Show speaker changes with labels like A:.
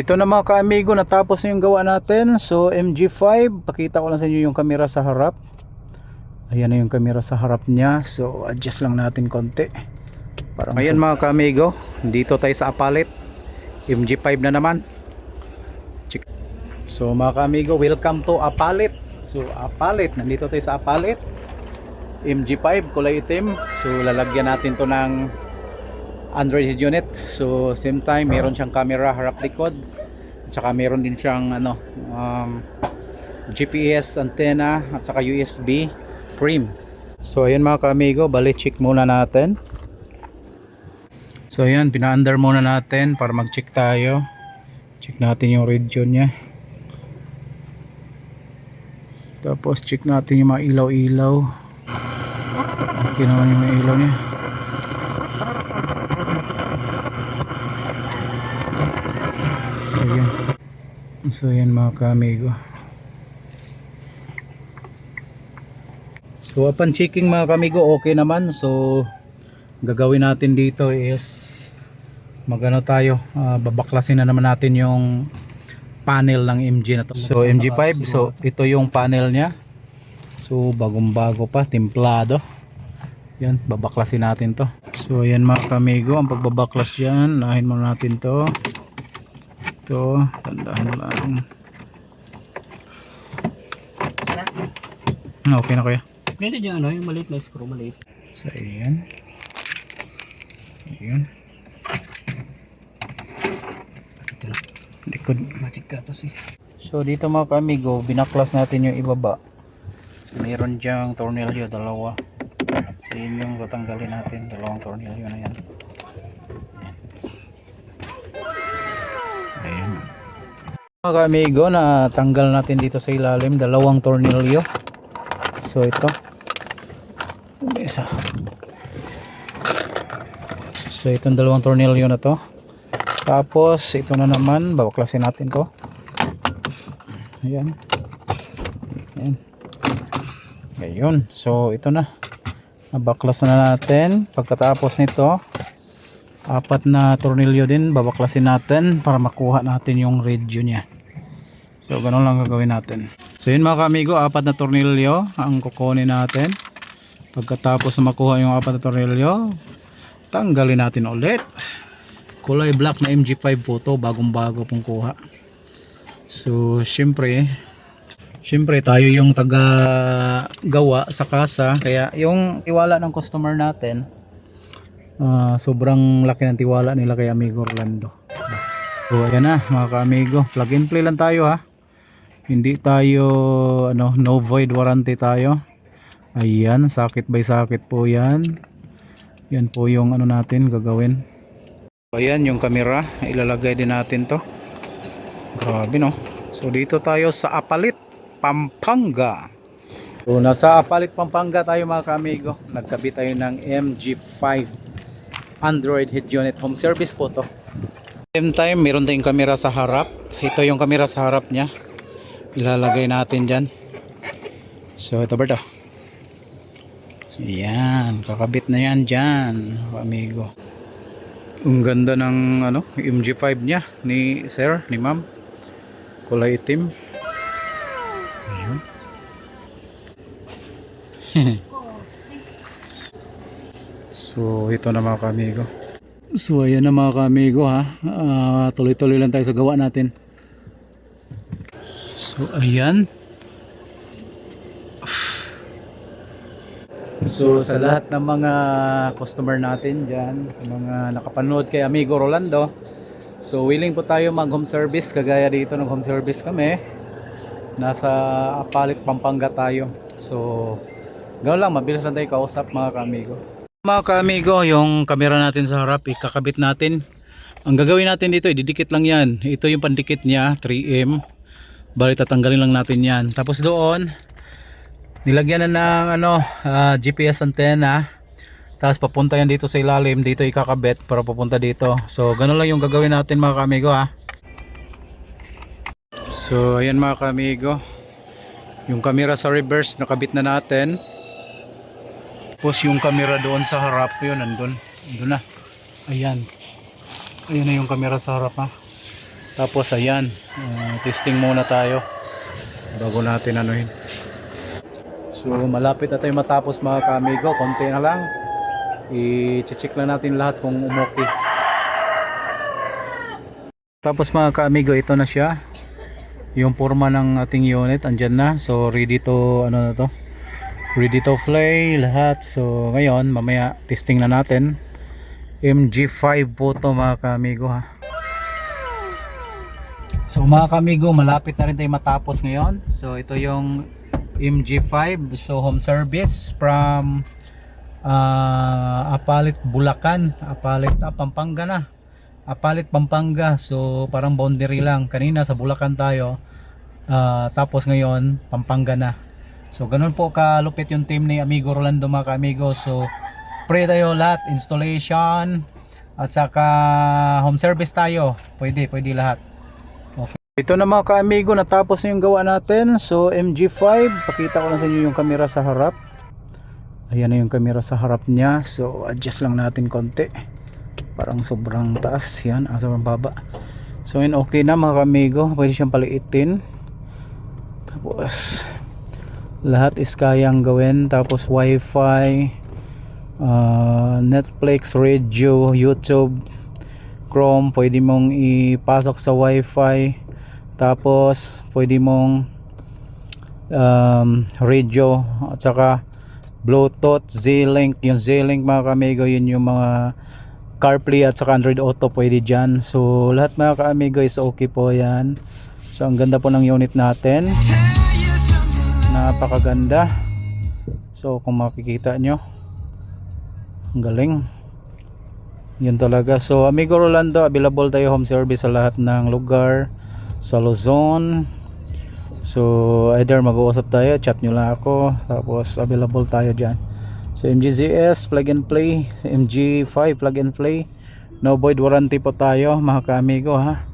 A: Ito na mga ka-amigo, natapos na yung gawa natin. So MG5, pakita ko lang sa inyo yung camera sa harap. Ayan na yung camera sa harap niya. So adjust lang natin konti. Ayan mga ka-amigo, dito tayo sa Apalit. MG5 na naman. So mga ka-amigo, welcome to Apalit. So Apalit, nandito tayo sa Apalit. MG5, kulay itim. So lalagyan natin to ng Android head unit. So same time meron siyang camera harap likod, at saka meron din siyang GPS antenna at saka USB prim. So ayan mga ka-amigo, bali check muna natin. So ayan, pina-under muna natin para mag-check tayo. Check natin yung region nya, tapos check natin yung mga ilaw-ilaw. Okay naman yung mga ilaw nya. So yan mga ka-amigo. So upon checking mga ka-amigo, okay naman. So gagawin natin dito is magano tayo, babaklasin na naman natin yung panel ng MG na to. So MG5, so ito yung panel nya. So bagong bago pa, templado. Yan, babaklasin natin to. So ayan mga ka-amigo, ang pagbabaklas yan, nahin muna natin to. Ito, tandaan lang. Okay na kuya.
B: Pwede dyan ano, yung maliit na screw, maliit.
A: So ayan. Ayan. Likod.
B: Magic gatas eh.
A: So dito mga ka-amigo, binaklas natin yung ibaba. So, meron dyang tornilyo, dalawa. So yun yung tatanggalin natin, dalawang tornilyo na yan. Ayan. Mga ka-amigo, na tanggal natin dito sa ilalim dalawang tornilyo. So ito isa. So itong dalawang tornilyo na to. Tapos ito na naman, babaklasin natin to. Ayan. Ayan. Ayun. So ito na, nabaklas na natin. Pagkatapos nito, apat na tornilyo din babaklasin natin para makuha natin yung radio nya. So ganun lang gagawin natin. So yun mga ka-amigo, apat na tornilyo ang kukunin natin. Pagkatapos na makuha yung apat na tornilyo, tanggalin natin ulit. Kulay black na MG5 po to, bagong bago pong kuha. So syempre tayo yung taga gawa sa kasa, kaya yung tiwala ng customer natin, sobrang laki ng tiwala nila kay Amigo Rolando. So ayan na mga ka-amigo, plug and play lang tayo ha. Hindi tayo no void warranty tayo. Ayan, sakit by sakit po yan. Yan po yung natin gagawin. So ayan yung camera, ilalagay din natin to. Grabe no. So dito tayo sa Apalit, Pampanga. So nasa Apalit, Pampanga tayo mga ka-amigo. Nagkabit tayo ng MG5 Android head unit, home service po to. Same time meron tayong camera sa harap. Ito yung camera sa harap nya, ilalagay natin dyan. So ito ba ito? Yan, kakabit na yan dyan amigo. Ang ganda ng MG5 nya ni sir, ni ma'am, kulay itim. Ayun. So ito na mga ka-amigo. So ayan na mga ka-amigo ha, tuloy-tuloy lang tayo sa gawa natin. So ayan. So sa lahat ng mga customer natin dyan, sa mga nakapanood kay Amigo Rolando, so willing po tayo mag home service, kagaya dito ng home service kami. Nasa Apalit, Pampanga tayo. So gawin lang, mabilis lang tayo kausap mga ka-amigo. Mga ka-amigo, yung camera natin sa harap, ikakabit natin. Ang gagawin natin dito, ididikit lang yan. Ito yung pandikit niya, 3M. Bali tatanggalin lang natin yan. Tapos doon nilagyan na ng GPS antenna. Tapos papunta yan dito sa ilalim, dito ikakabit para papunta dito. So ganun lang yung gagawin natin mga ka-amigo ha. So ayan mga ka-amigo, yung camera sa reverse nakabit na natin. Tapos yung camera doon sa harap, yun nandun na. Ayan. Ayun na yung camera sa harap ha. Tapos ayan, testing muna tayo bago natin anuhin. So malapit na tayo matapos mga ka-amigo, konti na lang. I-check lang natin lahat kung umokay. Tapos mga ka-amigo, ito na siya. Yung forma ng ating unit andyan na. So ready to ano na to? Ready to play lahat. So ngayon, mamaya testing na natin. MG5 po to mga ka-amigo ha. So mga ka-amigo, malapit na rin tayo matapos ngayon. So ito yung MG5. So home service from Apalit Bulacan, Pampanga na. Apalit Pampanga. So parang boundary lang. Kanina sa Bulacan tayo. Tapos ngayon Pampanga na. So ganun po kalupit yung team ni Amigo Rolando mga ka-amigo. So pre tayo lahat, installation at saka home service tayo. Pwede lahat. Okay. Ito na mga ka-amigo, natapos na yung gawa natin. So MG5, pakita ko lang sa inyo yung camera sa harap. Ayan na yung camera sa harap niya. So adjust lang natin konti. Parang sobrang taas yan, sobrang baba. So yun, okay na mga ka-amigo. Pwede siyang paliitin. Tapos lahat is kayang gawin. Tapos wifi, Netflix, radio, YouTube, Chrome, pwede mong ipasok sa wifi. Tapos pwede mong radio at saka Bluetooth, Z-Link. Yung Z-Link mga ka-amigo, yun yung mga CarPlay at saka Android Auto, pwede dyan. So lahat mga ka-amigo is okay po yan. So ang ganda po ng unit natin, napakaganda. So kung makikita nyo, ang galing, yun talaga. So Amigo Rolando, available tayo home service sa lahat ng lugar sa Luzon. So either mag-uusap tayo, chat nyo lang ako, tapos available tayo dyan. So MGZS plug and play, MG5 plug and play, no void warranty po tayo mga ka-amigo ha.